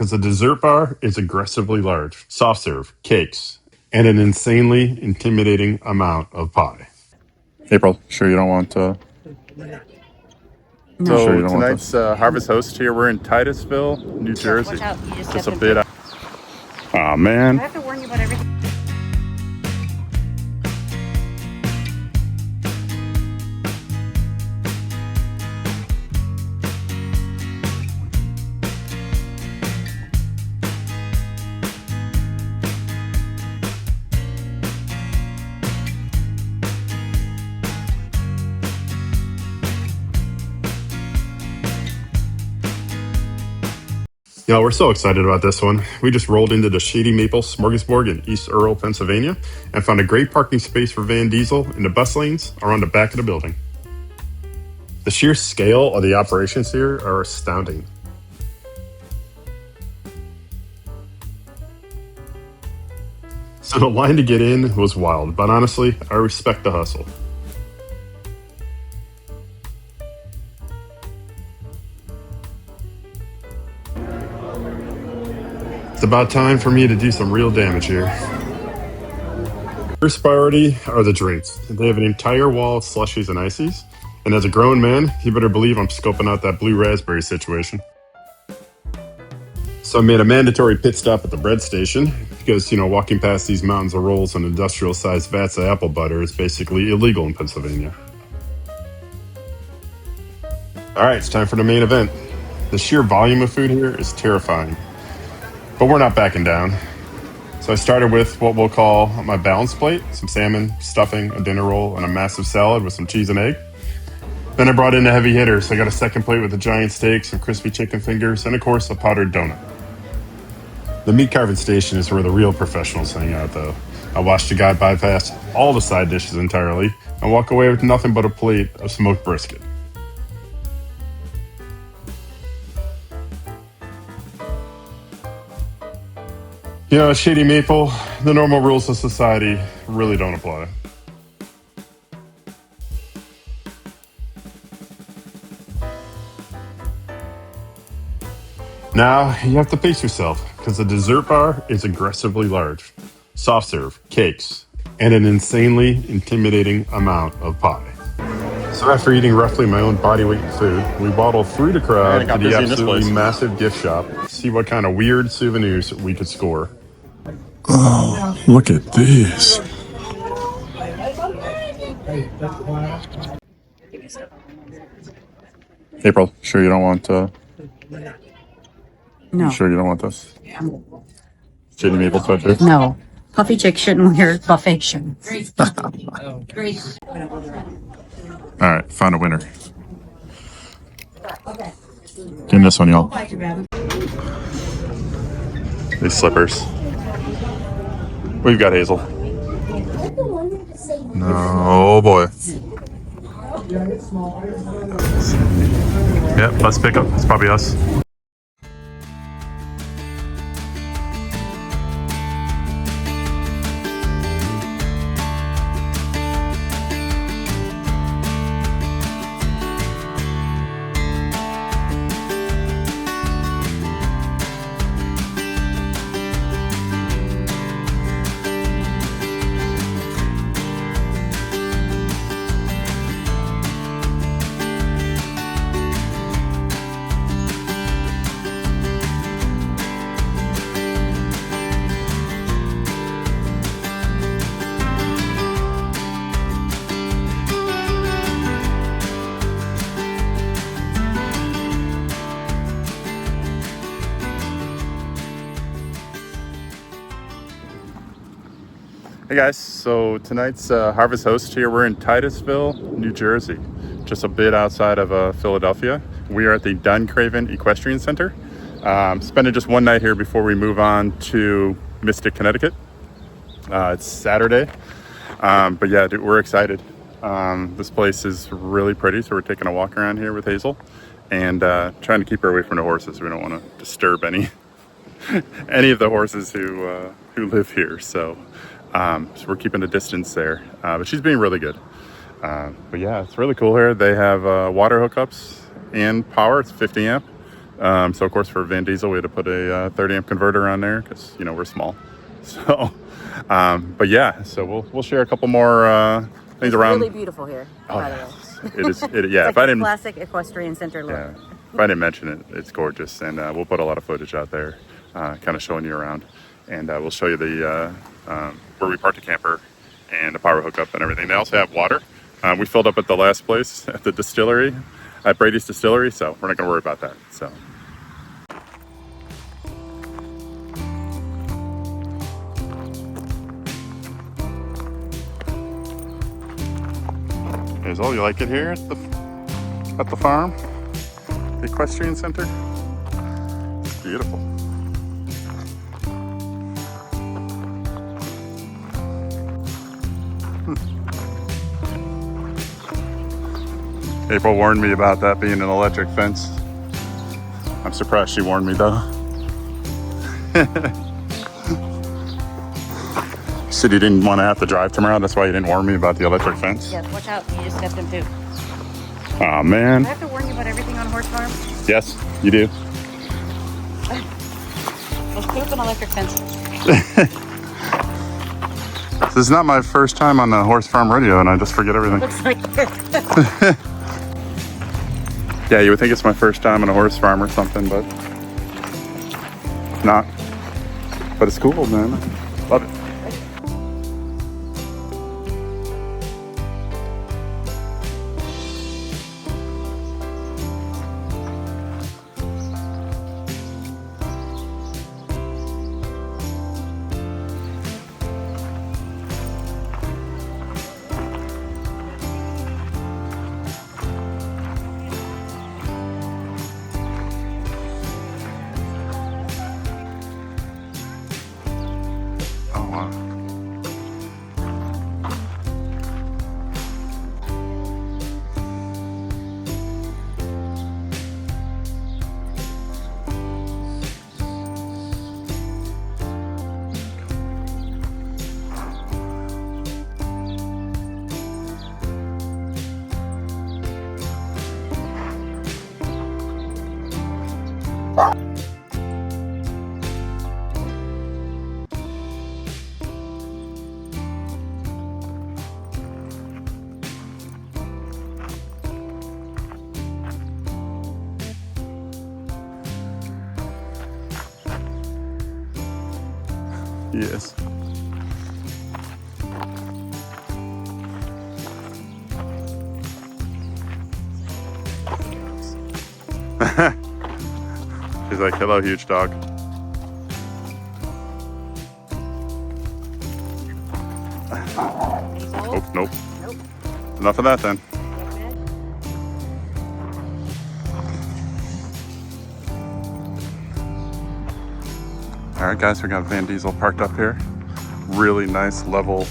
because the dessert bar is aggressively large, soft serve, cakes, and an insanely intimidating amount of pie. April, sure you don't want No. Sure you So don't want tonight's Harvest Host here. We're in Titusville, New Jersey. Watch out. You just Just a stepped bit. into- Aw, man. I have to warn you about everything. You know, we're so excited about this one. We just rolled into the Shady Maple Smorgasbord in East Earl, Pennsylvania, and found a great parking space for Van Diesel in the bus lanes around the back of the building. The sheer scale of the operations here are astounding. So the line to get in was wild, but honestly, I respect the hustle. It's about time for me to do some real damage here. First priority are the drinks. They have an entire wall of slushies and ices, and as a grown man, you better believe I'm scoping out that blue raspberry situation. So I made a mandatory pit stop at the bread station because, walking past these mountains of rolls and industrial-sized vats of apple butter is basically illegal in Pennsylvania. All right, it's time for the main event. The sheer volume of food here is terrifying, but we're not backing down. So I started with what we'll call my balanced plate, some salmon, stuffing, a dinner roll, and a massive salad with some cheese and egg. Then I brought in the heavy hitters. I got a second plate with a giant steak, some crispy chicken fingers, and of course a powdered donut. The meat carving station is where the real professionals hang out, though. I watched the guy bypass all the side dishes entirely and walk away with nothing but a plate of smoked brisket. At Shady Maple, the normal rules of society really don't apply. Now, you have to pace yourself, because the dessert bar is aggressively large. Soft serve, cakes, and an insanely intimidating amount of pie. So after eating roughly my own body weight in food, we waddled through the crowd to the absolutely massive gift shop to see what kind of weird souvenirs we could score. Oh, look at this. April, sure you don't want No. Sure you don't want this? Shady Maple sweatshirt? No. Puffy chick shouldn't wear buffet shirts. All right, found a winner. Getting this one, y'all. These slippers. What you got, Hazel? No, oh boy. Yep, let's pick up. It's probably us. Hey guys, so tonight's Harvest Host here. We're in Titusville, New Jersey, just a bit outside of Philadelphia. We are at the Duncraven Equestrian Center. Spending just one night here before we move on to Mystic, Connecticut. It's Saturday, but yeah, dude, we're excited. This place is really pretty, so we're taking a walk around here with Hazel and trying to keep her away from the horses. We don't want to disturb any of the horses who live here. So we're keeping a distance there, but she's being really good. But yeah, it's really cool here. They have water hookups and power. It's 50 amp. So of course for Van Diesel we had to put a 30 amp converter on there because we're small. So, but yeah, so we'll share a couple more things around. It's really beautiful here. Oh, by the way. it is. Yeah, It's like a classic equestrian center look. Yeah, if I didn't mention it, it's gorgeous, and we'll put a lot of footage out there, kind of showing you around, and we'll show you the where we parked the camper and the power hookup and everything. They also have water. We filled up at the last place at the distillery, at Brady's Distillery, so we're not going to worry about that. So. Hazel, you like it here at the farm? The Equestrian Center? It's beautiful. April warned me about that being an electric fence. I'm surprised she warned me though. You said you didn't want to have to drive tomorrow, that's why you didn't warn me about the electric fence? Yes, watch out. You just stepped in poop. Aw, man. Do I have to warn you about everything on horse farm? Yes, you do. There's poop and electric fences. This is not my first time on the horse farm radio, and I just forget everything. Looks like Yeah, you would think it's my first time on a horse farm or something, but not. But it's cool, man. Love it. Yes. She's like, hello, huge dog. Oh, nope. Nope. Enough of that then. All right, guys, we got Van Diesel parked up here. Really nice level,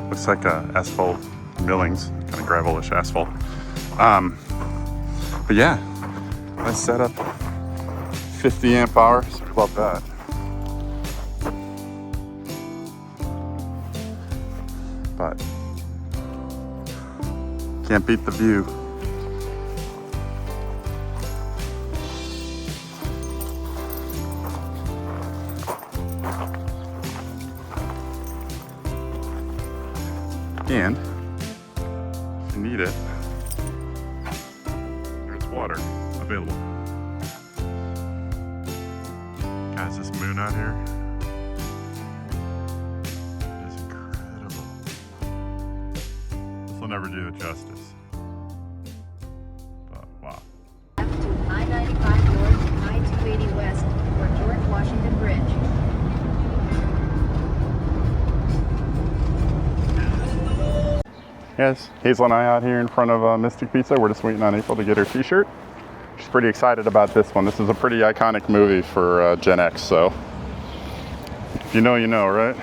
looks like asphalt millings, kind of gravelish asphalt. But yeah, nice setup. 50 amp hours, love that. But can't beat the view. And if you need it, there's water available. Guys, this moon out here is incredible. This will never do it justice. But wow. Left to I-95 North and I-280 West for George Washington Bridge. Yes, Hazel and I out here in front of Mystic Pizza. We're just waiting on April to get her t-shirt. She's pretty excited about this one. This is a pretty iconic movie for Gen X, so if you know, you know, right?